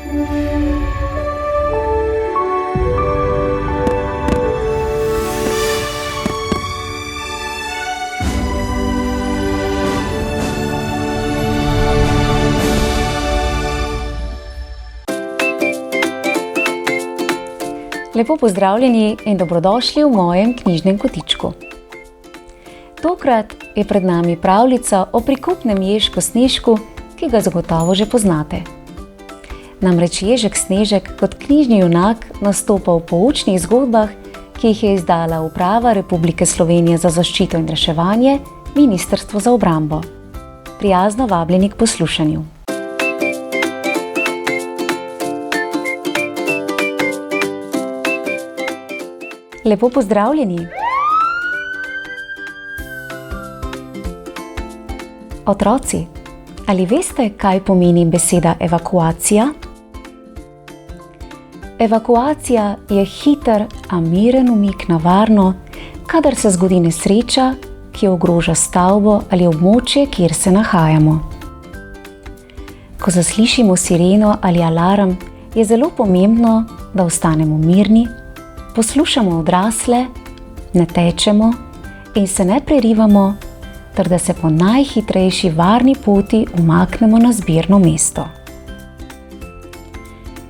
Lepo pozdravljeni in dobrodošli v mojem knjižnem kotičku. Tokrat je pred nami pravljica o prikupnem Ježku Snežku, ki ga zagotovo že poznate. Namreč Ježek Snežek kot knjižni junak nastopa v poučnih zgodbah, ki jih je izdala Uprava Republike Slovenije za zaščito in reševanje, Ministrstvo za obrambo. Prijazno vabljeni k poslušanju. Lepo pozdravljeni. Otroci, ali veste, kaj pomeni beseda evakuacija? Evakuacija je hiter, a miren umik na varno, kadar se zgodi nesreča, ki ogroža stavbo ali območje, kjer se nahajamo. Ko zaslišimo sireno ali alarm, je zelo pomembno, da ostanemo mirni, poslušamo odrasle, ne tečemo in se ne prerivamo, ter da se po najhitrejši varni poti umaknemo na zbirno mesto.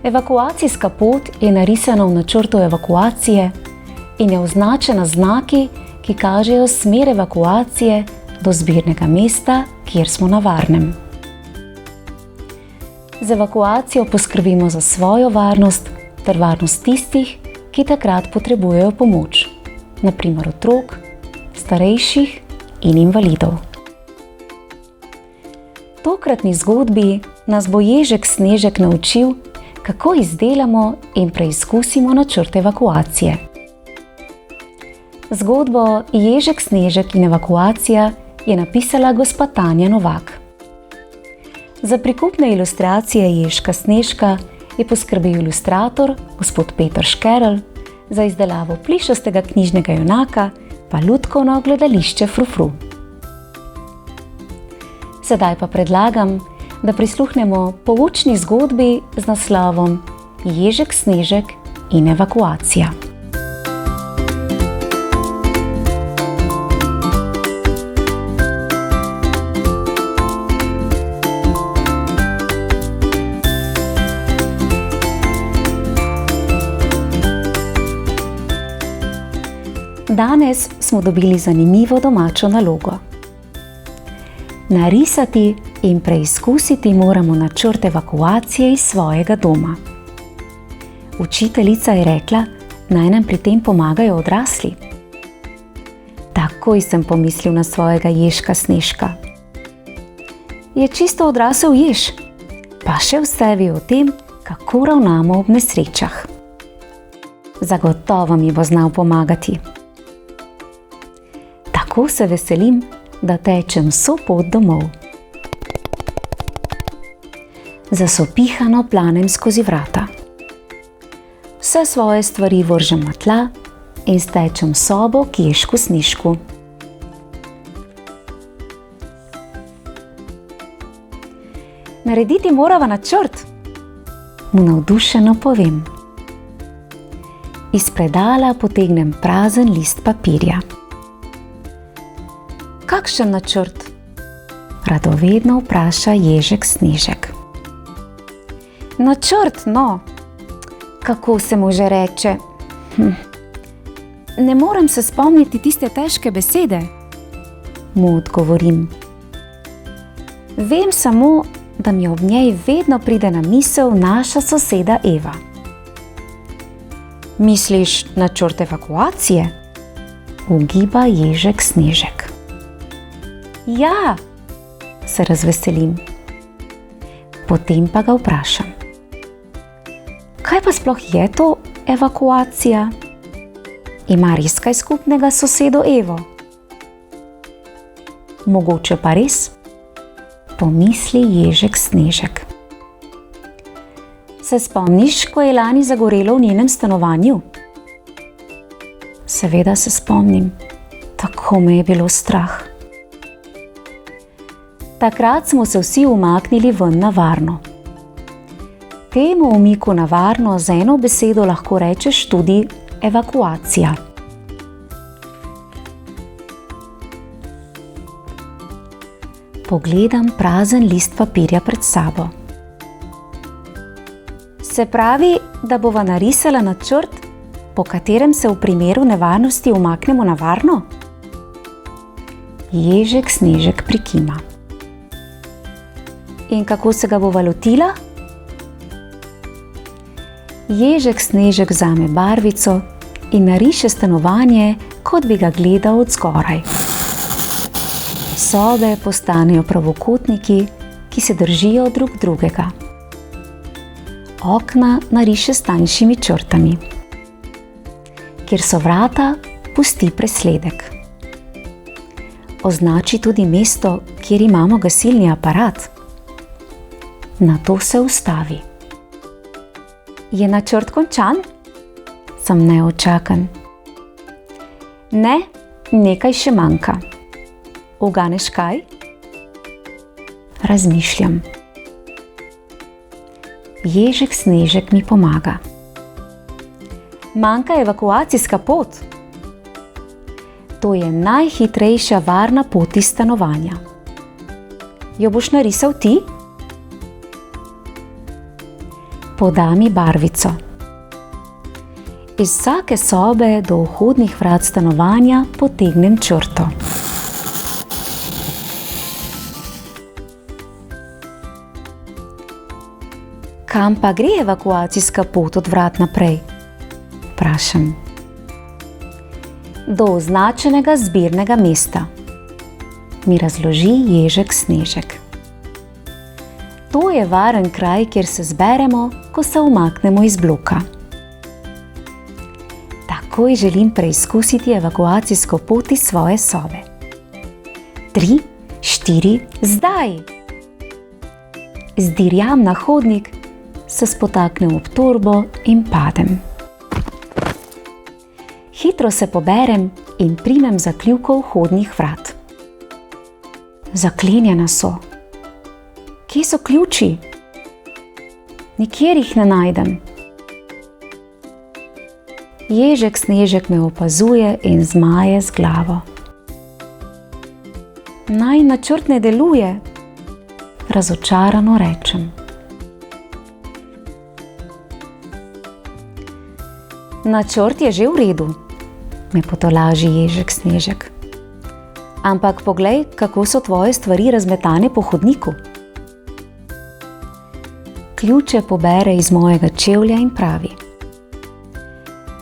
Evakuacijska pot je narisana v načrtu evakuacije in je označena z znaki, ki kažejo smer evakuacije do zbirnega mesta, kjer smo na varnem. Z evakuacijo poskrbimo za svojo varnost ter varnost tistih, ki takrat potrebujejo pomoč, na primer otrok, starejših in invalidov. V tokratni zgodbi nas bo Ježek Snežek naučil, kako izdelamo in preizkusimo načrt evakuacije. Zgodbo Ježek Snežek in evakuacija je napisala gospa Tanja Novak. Za prikupne ilustracije Ježka Snežka je poskrbel ilustrator gospod Peter Škerl, za izdelavo plišastega knjižnega junaka pa lutkovno gledališče Frufru. Sedaj pa predlagam, da prisluhnemo poučni zgodbi z naslovom Ježek Snežek in evakuacija. Danes smo dobili zanimivo domačo nalogo. Narisati in preizkusiti moramo načrt evakuacije iz svojega doma. Učiteljica je rekla, naj nam pri tem pomagajo odrasli. Takoj sem pomislil na svojega Ježka Snežka. Je čisto odrasel jež, pa še vse ve o tem, kako ravnamo ob nesrečah. Zagotovo mi bo znal pomagati. Tako se veselim, da tečem vso pot domov. Zasopihano planem skozi vrata. Vse svoje stvari vržem na tla in stečem v sobo k Ježku Snežku. Narediti morava načrt, mu navdušeno povem. Iz predala potegnem prazen list papirja. Kakšen načrt? Radovedno vpraša Ježek Snežek. Načrt, no. Kako se mu že reče? Ne morem se spomniti tiste težke besede, mu odgovorim. Vem samo, da mi ob njej vedno pride na misel naša soseda Eva. Misliš načrt evakuacije? Ugiba Ježek Snežek. Ja, se razveselim. Potem pa ga vprašam. Kaj pa sploh je to evakuacija? Ima res kaj skupnega s sosedo Evo? Mogoče pa res? Pomisli Ježek Snežek. Se spomniš, ko je lani zagorelo v njenem stanovanju? Seveda se spomnim. Tako me je bilo strah. Takrat smo se vsi umaknili ven na varno. Temu umiku na varno z eno besedo lahko rečeš tudi evakuacija. Pogledam prazen list papirja pred sabo. Se pravi, da bova narisala načrt, po katerem se v primeru nevarnosti umaknemo na varno? Ježek Snežek prikima. In kako se ga bova lotila? Ježek Snežek vzame barvico in nariše stanovanje, kot bi ga gledal od zgoraj. Sobe postanejo pravokotniki, ki se držijo drug drugega. Okna nariše s tanjšimi črtami. Kjer so vrata, pusti presledek. Označi tudi mesto, kjer imamo gasilni aparat. Nato se ustavi. Je načrt končan? Sem neočakan. Ne, nekaj še manjka. Uganeš kaj? Razmišljam. Ježek Snežek mi pomaga. Manjka evakuacijska pot. To je najhitrejša varna pot iz stanovanja. Jo boš narisal ti? Poda mi barvico. Iz vsake sobe do vhodnih vrat stanovanja potegnem črto. Kam pa gre evakuacijska pot od vrat naprej? Vprašam. Do označenega zbirnega mesta, mi razloži Ježek Snežek. To je varen kraj, kjer se zberemo, ko se umaknemo iz bloka. Takoj želim preizkusiti evakuacijsko pot iz svoje sobe. 3, 4, zdaj! Zdirjam na hodnik, se spotaknem ob torbo in padem. Hitro se poberem in primem zakljuko vhodnih vrat. Zaklenjena so. Kje so ključi? Nikjer jih ne najdem. Ježek Snežek me opazuje in zmaje z glavo. Naj načrt ne deluje, razočarano rečem. Načrt je že v redu, me potolaži Ježek Snežek. Ampak poglej, kako so tvoje stvari razmetane po hodniku. Ključe pobere iz mojega čevlja in pravi.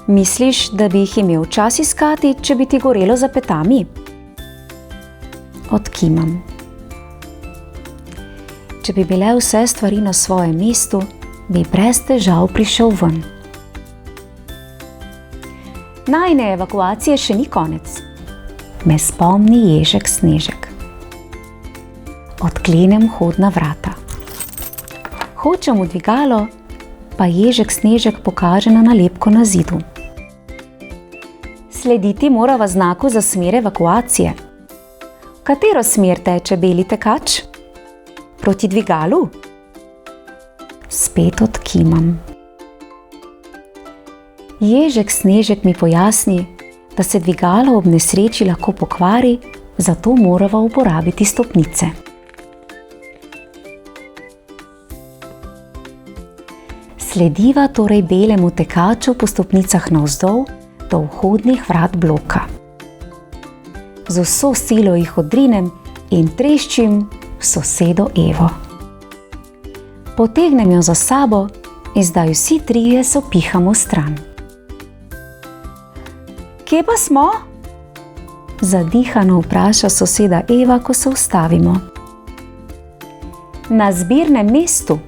Misliš, da bi jih imel čas iskati, če bi ti gorelo za petami? Odkimam. Če bi bile vse stvari na svojem mestu, bi brez težav prišel ven. Najine evakuacije še ni konec, me spomni Ježek Snežek. Odklenem vhodna vrata. Hočem v dvigalo, pa Ježek Snežek pokaže na nalepko na zidu. Slediti morava znaku za smer evakuacije. V katero smer teče beli tekač? Proti dvigalu? Spet odkimam. Ježek Snežek mi pojasni, da se dvigalo ob nesreči lahko pokvari, zato morava uporabiti stopnice. Slediva torej belemu tekaču po stopnicah navzdol do vhodnih vrat bloka. Z vso silo jih odrinem in treščim v sosedo Evo. Potegnem jo za sabo in zdaj vsi trije sopihamo stran. Kje pa smo? Zadihano vpraša soseda Eva, ko se ustavimo. Na zbirnem mestu,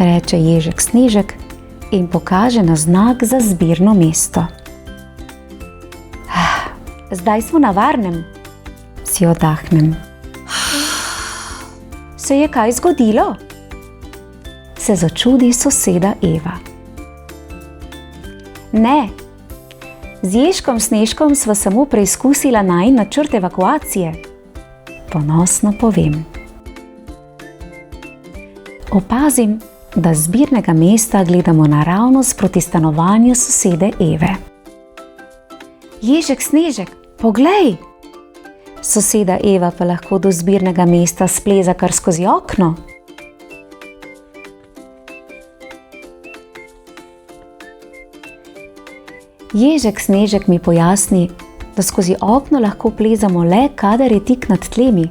reče Ježek Snežek in pokaže na znak za zbirno mesto. Zdaj smo na varnem, si oddahnem. Se je kaj zgodilo? Se začudi soseda Eva. Ne, z Ježkom Snežkom sva samo preizkusila najin načrt evakuacije, ponosno povem. Opazim, da z zbirnega mesta gledamo naravnost proti stanovanju sosede Eve. Ježek Snežek, poglej! Soseda Eva pa lahko do zbirnega mesta spleza kar skozi okno. Ježek Snežek mi pojasni, da skozi okno lahko plezamo le, kadar je tik nad tlemi,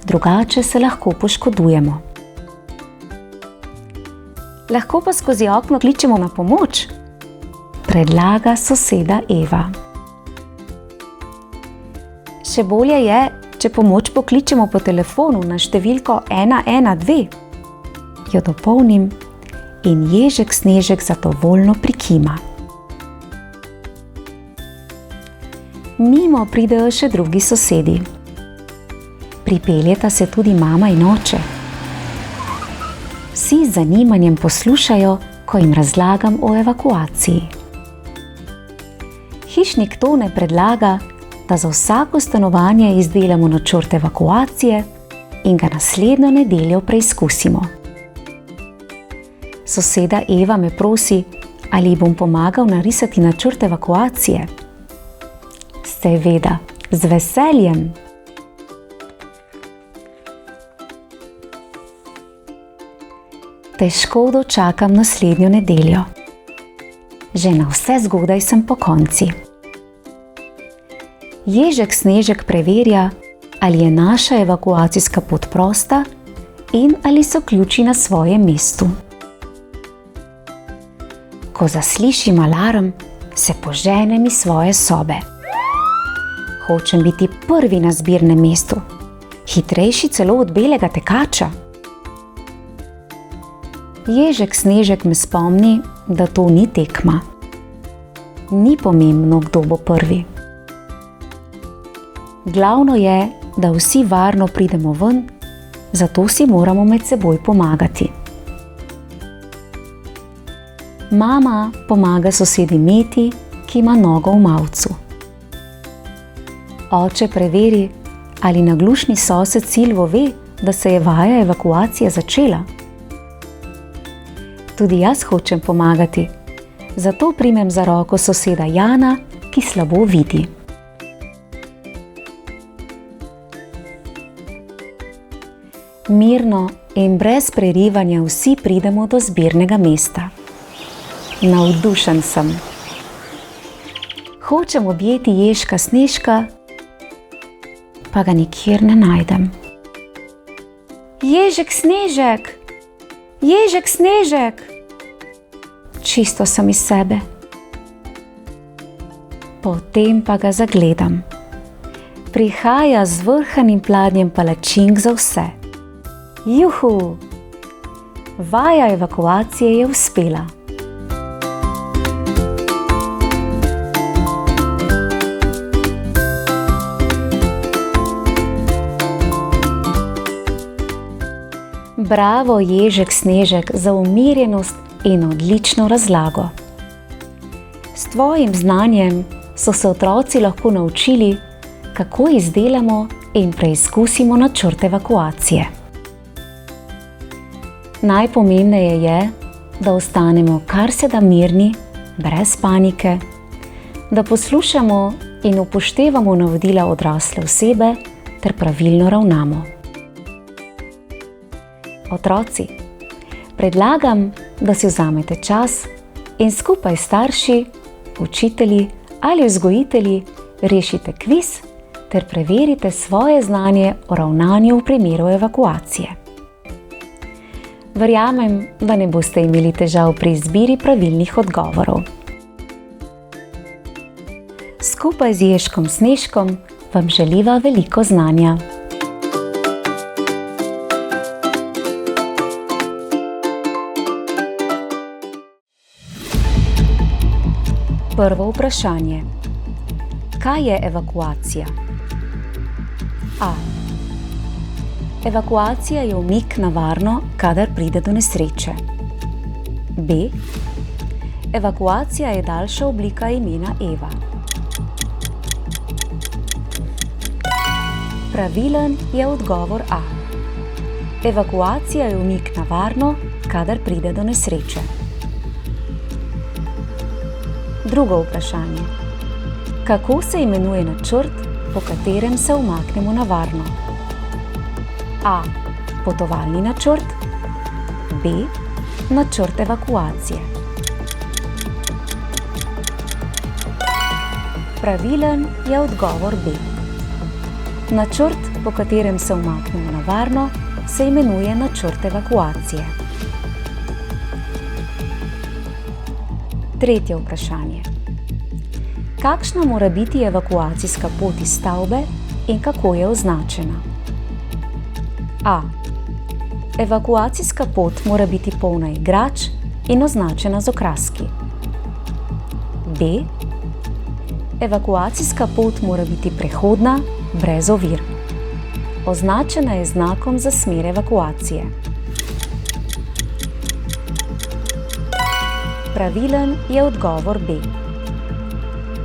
drugače se lahko poškodujemo. Lahko pa skozi okno kličemo na pomoč, predlaga soseda Eva. Še bolje je, če pomoč pokličemo po telefonu na številko 112, jo dopolnim in Ježek Snežek zadovoljno prikima. Mimo pridejo še drugi sosedi. Pripeljeta se tudi mama in oče. Vsi z zanimanjem poslušajo, ko jim razlagam o evakuaciji. Hišnik Tone predlaga, da za vsako stanovanje izdelamo načrt evakuacije in ga naslednjo nedeljo preizkusimo. Soseda Eva me prosi, ali ji bom pomagal narisati načrt evakuacije. Seveda, z veseljem. Težko dočakam naslednjo nedeljo. Že navsezgodaj sem pokonci. Ježek Snežek preverja, ali je naša evakuacijska pot prosta in ali so ključi na svojem mestu. Ko zaslišim alarm, se poženem iz svoje sobe. Hočem biti prvi na zbirnem mestu, hitrejši celo od belega tekača. Ježek Snežek me spomni, da to ni tekma. Ni pomembno, kdo bo prvi. Glavno je, da vsi varno pridemo ven, zato si moramo med seboj pomagati. Mama pomaga sosedi Meti, ki ima nogo v mavcu. Oče preveri, ali naglušni sosed Silvo ve, da se je vaja evakuacije začela. Tudi jaz hočem pomagati, zato primem za roko soseda Jana, ki slabo vidi. Mirno in brez prerivanja vsi pridemo do zbirnega mesta. Navdušen sem. Hočem objeti Ježka Snežka, pa ga nikjer ne najdem. Ježek Snežek! Ježek Snežek! Čisto sem iz sebe. Potem pa ga zagledam. Prihaja z vrhanim pladnjem palačink za vse. Juhu! Vaja evakuacije je uspela. Bravo, Ježek Snežek, za umirjenost in odlično razlago. S tvojim znanjem so se otroci lahko naučili, kako izdelamo in preizkusimo načrt evakuacije. Najpomembneje je, da ostanemo kar se da mirni, brez panike, da poslušamo in upoštevamo navodila odrasle osebe ter pravilno ravnamo. Otroci, predlagam, da si vzamete čas in skupaj s starši, učitelji ali vzgojitelji rešite kviz ter preverite svoje znanje o ravnanju v primeru evakuacije. Verjamem, da ne boste imeli težav pri izbiri pravilnih odgovorov. Skupaj z Ježkom Snežkom vam želiva veliko znanja. Prvo vprašanje. Kaj je evakuacija? A. Evakuacija je umik na varno, kadar pride do nesreče. B. Evakuacija je daljša oblika imena Eva. Pravilen je odgovor A. Evakuacija je umik na varno, kadar pride do nesreče. Drugo vprašanje. Kako se imenuje načrt, po katerem se umaknemo na varno? A. Potovalni načrt. B. Načrt evakuacije. Pravilen je odgovor B. Načrt, po katerem se umaknemo na varno, se imenuje načrt evakuacije. Tretje vprašanje. Kakšna mora biti evakuacijska pot iz stavbe in kako je označena? A. Evakuacijska pot mora biti polna igrač in označena z okraski. B. Evakuacijska pot mora biti prehodna, brez ovir. Označena je znakom za smer evakuacije. Pravilen je odgovor B.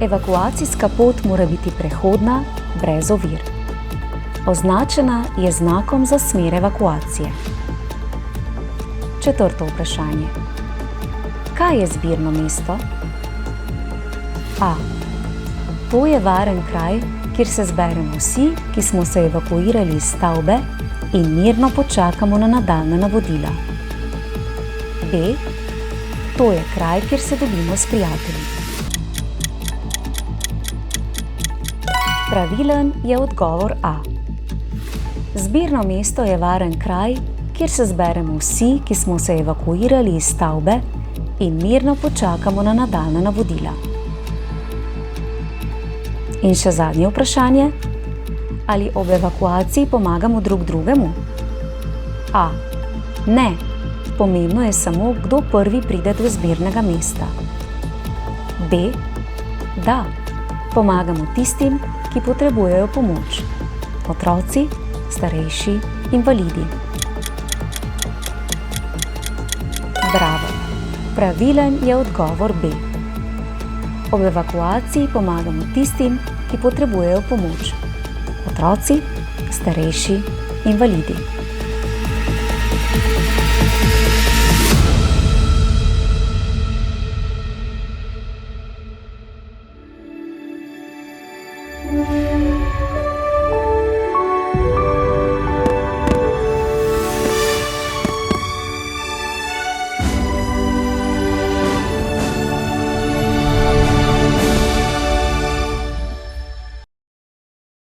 Evakuacijska pot mora biti prehodna, brez ovir. Označena je znakom za smer evakuacije. Četrto vprašanje. Kaj je zbirno mesto? A. To je varen kraj, kjer se zberemo vsi, ki smo se evakuirali iz stavbe in mirno počakamo na nadaljnja navodila. B. To je kraj, kjer se dobimo s prijatelji. Pravilen je odgovor A. Zbirno mesto je varen kraj, kjer se zberemo vsi, ki smo se evakuirali iz stavbe in mirno počakamo na nadaljnja navodila. In še zadnje vprašanje. Ali ob evakuaciji pomagamo drug drugemu? A. Ne. Pomembno je samo, kdo prvi pride do zbirnega mesta. B. Da. Pomagamo tistim, ki potrebujejo pomoč. Otroci, starejši, invalidi. Bravo. Pravilen je odgovor B. Ob evakuaciji pomagamo tistim, ki potrebujejo pomoč. Otroci, starejši, invalidi.